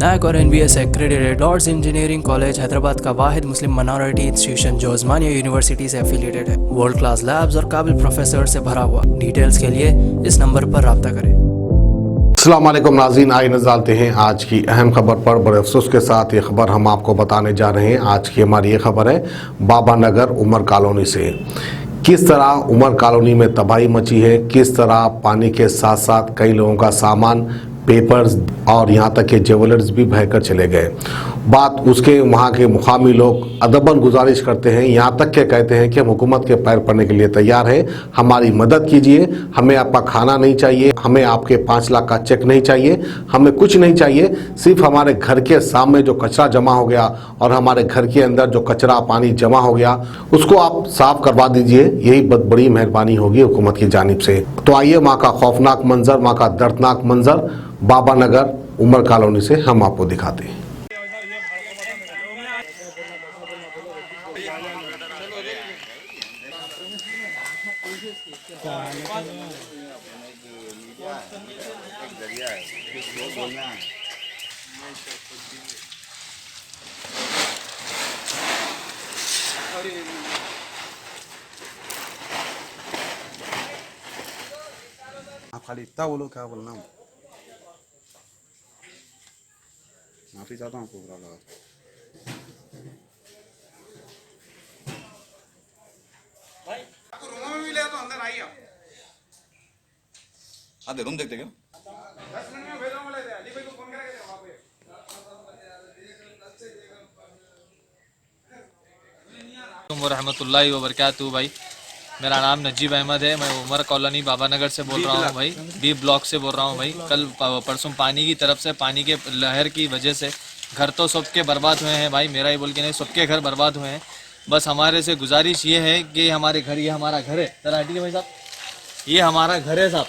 NAC और NBS accredited Lords engineering college Hyderabad का वाहिद मुस्लिम माइनॉरिटी इंस्टीट्यूशन जो उस्मानिया यूनिवर्सिटी से एफिलिएटेड है। वर्ल्ड क्लास लैब्स और काबिल प्रोफेसर से भरा हुआ। डिटेल्स के लिए इस नंबर पर राब्ता करें। अस्सलाम वालेकुम नाज़रीन, आइए नज़र डालते हैं आज की अहम खबर पर। बड़े अफसोस के साथ ये खबर हम आपको बताने जा रहे हैं। आज की हमारी ये खबर है बाबा नगर उमर कॉलोनी से। किस तरह उमर कॉलोनी में तबाही मची है, किस तरह पानी के साथ साथ कई लोगों का सामान, पेपर्स और यहाँ तक के ज्वेलर्स भी बहकर चले गए। बात उसके वहाँ के मुकामी लोग अदबन गुजारिश करते हैं, यहाँ तक के कहते हैं कि हम हुकूमत के पैर पड़ने के लिए तैयार हैं, हमारी मदद कीजिए, हमें आपका खाना नहीं चाहिए, हमें आपके 5 लाख का चेक नहीं चाहिए, हमें कुछ नहीं चाहिए, सिर्फ हमारे घर के सामने जो कचरा जमा हो गया और हमारे घर के अंदर जो कचरा पानी जमा हो गया उसको आप साफ करवा दीजिए, यही बहुत बड़ी मेहरबानी होगी हुकूमत की जानिब से। तो आइए माँ का खौफनाक मंजर, माँ का दर्दनाक मंजर बाबा नगर उमर कॉलोनी से हम आपको दिखाते हैं। आप खाली इतना बोलो, क्या बोलना, माफी चाहता हूँ आपको बुरा लगा। भाई आपको रूम में भी ले तो अंदर आइए आप रूम देखते क्या? 10 मिनट में भेजा बोले थे, अली भाई को फोन करेंगे वहां पे। रहमतुल्लाहि व बरकातहू। भाई मेरा नाम नजीब अहमद है, मैं उमर कॉलोनी बाबा नगर से बोल रहा हूँ भाई, बी ब्लॉक से बोल रहा हूँ भाई। कल परसों पानी की तरफ से, पानी के लहर की वजह से घर तो सबके बर्बाद हुए हैं भाई, मेरा ही बोल के नहीं, सबके घर बर्बाद हुए हैं। बस हमारे से गुजारिश ये है कि हमारे घर, ये हमारा घर है, जरा हटिए भाई साहब, ये हमारा घर है साहब,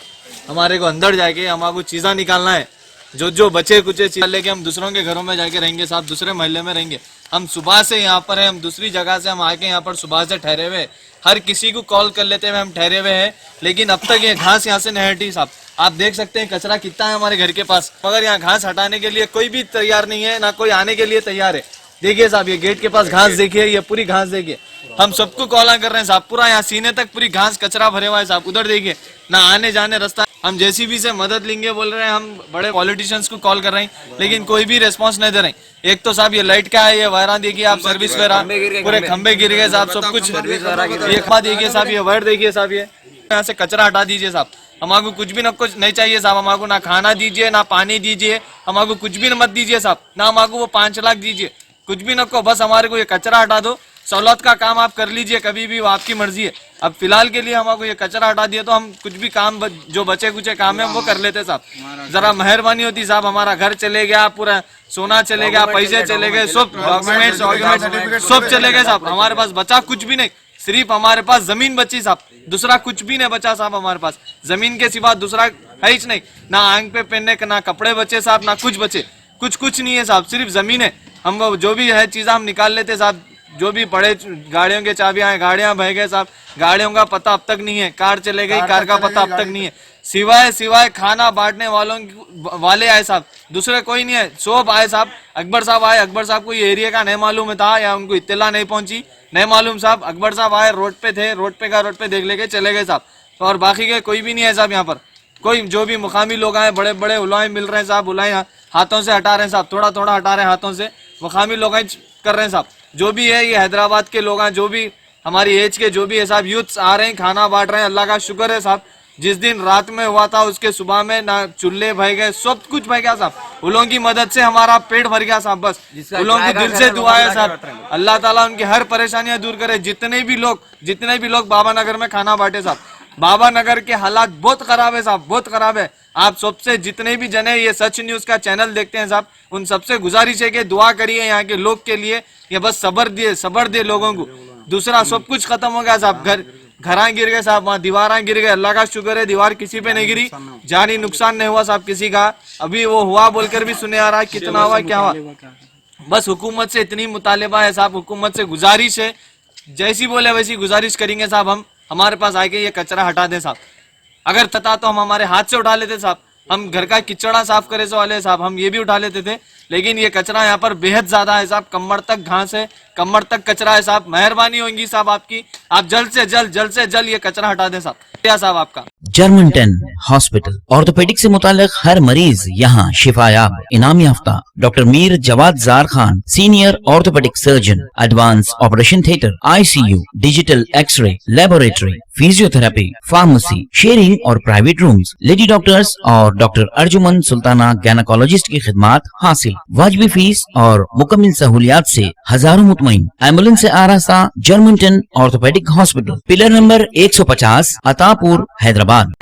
हमारे को अंदर जाके हमारे चीज़ा निकालना है, जो बचे कुचे चीज़ लेके हम दूसरों के घरों में जाके रहेंगे साहब, दूसरे महल्ले में रहेंगे। हम सुबह से यहाँ पर है, हम दूसरी जगह से हम आके यहाँ पर सुबह से ठहरे हुए, हर किसी को कॉल कर लेते हुए हम ठहरे हुए हैं, लेकिन अब तक ये घास यहाँ से नहीं हटी साहब। आप देख सकते हैं कचरा कितना है हमारे घर के पास, मगर यहाँ घास हटाने के लिए कोई भी तैयार नहीं है, ना कोई आने के लिए तैयार है। देखिए साहब, ये गेट के पास घास देखिए, ये पूरी घास देखिए, हम सबको कॉल कर रहे हैं साहब, पूरा यहाँ सीने तक पूरी घास कचरा भरे हुआ है साहब। उधर देखिए, ना आने जाने रास्ता। हम जेसीबी से मदद लेंगे बोल रहे हैं, हम बड़े पॉलिटिशियंस को कॉल कर रहे हैं, लेकिन कोई भी रेस्पॉन्स नहीं दे रहे हैं। एक तो साहब ये लाइट का है, ये वायरा देखिए आप, सर्विस वायरा, पूरे खंबे गिर गए साहब, सब कुछ। ये देखिए साहब, ये वायर देखिए साहब, ये यहाँ से कचरा हटा दीजिए साहब, हमारे कुछ भी ना कुछ नहीं चाहिए साहब, हमारे ना खाना दीजिए, ना पानी दीजिए, हमारे कुछ भी मत दीजिए साहब, ना हमारे वो 5 लाख दीजिए, कुछ भी न को, बस हमारे को ये कचरा हटा दो। सहूलत का काम आप कर लीजिए कभी भी, वो आपकी मर्जी है। अब फिलहाल के लिए हमारे ये कचरा हटा दिया तो हम कुछ भी काम जो बचे कुछ काम है हम वो कर लेते साहब। जरा मेहरबानी होती साहब, हमारा घर चले गया, पूरा सोना चले गया, पैसे चले गए, सब डॉक्यूमेंट्स सब चले गए साहब, हमारे पास बचा कुछ भी नहीं, सिर्फ हमारे पास जमीन बची साहब, दूसरा कुछ भी नहीं बचा साहब। हमारे पास जमीन के सिवा दूसरा है ही नहीं, ना आंख पे पहनने का, ना कपड़े बचे साहब, ना कुछ बचे, कुछ नहीं है साहब, सिर्फ जमीन है। हम वो जो भी है चीज़ हम निकाल लेते साहब, जो भी पड़े, गाड़ियों के चाबियां हैं, गाड़ियां बह गए साहब, गाड़ियों का पता अब तक नहीं है, कार चले गई, कार का पता अब तक नहीं है, सिवाय खाना बांटने वाले आए साहब, दूसरे कोई नहीं है। सब आए साहब, अकबर साहब आए, अकबर साहब को ये एरिया का नहीं मालूम था या उनको इत्तला नहीं पहुंची, नहीं मालूम साहब। अकबर साहब आए, रोड पे थे, रोड पे देख लेके चले गए साहब, और बाकी के कोई भी नहीं है साहब यहाँ पर। कोई जो भी मुकामी लोग आए, बड़े बड़े उलाए मिल रहे हैं साहब, उलाए हाथों से हटा रहे हैं साहब, थोड़ा हटा रहे हैं हाथों से, मुकामी लोग कर रहे हैं साहब। जो भी है ये हैदराबाद के लोग हैं, जो भी हमारी एज के जो भी है साहब, यूथ्स आ रहे हैं, खाना बांट रहे हैं, अल्लाह का शुक्र है साहब। जिस दिन रात में हुआ था उसके सुबह में ना चूल्हे भर गए, सब कुछ भर गया साहब, उन लोगों की मदद से हमारा पेट भर गया साहब। बस उन लोगों की दिल से दुआ है साहब, अल्लाह ताला उनकी हर परेशानियां दूर करे। जितने भी लोग बाबा नगर में खाना बांटे साहब, बाबा नगर के हालात बहुत खराब है साहब, बहुत खराब है। आप सबसे जितने भी जने ये सच न्यूज का चैनल देखते हैं साहब, उन सबसे गुजारिश है कि दुआ करिए यहाँ के लोग के लिए, ये बस सबर दे लोगों को। दूसरा सब कुछ खत्म हो गया साहब, घरा गिर गए साहब, वहाँ दीवारा गिर गए, अल्लाह का शुक्र है दीवार किसी पे नहीं गिरी, जानी नुकसान नहीं हुआ साहब किसी का। अभी वो हुआ बोलकर भी सुने आ रहा है, कितना हुआ क्या हुआ। बस हुकूमत से इतनी मुतालिबा है साहब, हुकूमत से गुजारिश है, जैसी बोले वैसी गुजारिश करेंगे साहब। हम हमारे पास आके ये कचरा हटा दें साहब, अगर तथा तो हम हमारे हाथ से उठा लेते साहब, हम घर का किचड़ा साफ करे से वाले साहब हम ये भी उठा लेते थे, लेकिन ये कचरा यहाँ पर बेहद ज्यादा है साहब, कमर तक घास है, कमर तक कचरा है साहब। मेहरबानी होगी साहब आपकी, आप जल्द से जल्द ये कचरा हटा दें साहब। क्या साहब आपका? जर्मनटन हॉस्पिटल, ऑर्थोपेडिक से मुताल्लिक हर मरीज यहाँ शिफायाब। इनाम याफ्ता doctor Mir Jawad Jar Khan, senior orthopaedic surgeon, advance operation theatre, ICU, digital x ray, laboratory, physiotherapy, pharmacy, sharing और प्राइवेट रूम्स, लेडी डॉक्टर्स और डॉक्टर अर्जुमन सुल्ताना गैनकोलॉजिस्ट की खिदमत हासिल। वाजिबी फीस और मुकम्मल सहूलियात से हजारों मुतमईन। एम्बुलेंस से आरास्ता Germantown orthopaedic hospital, pillar number 150, Attapur, Hyderabad.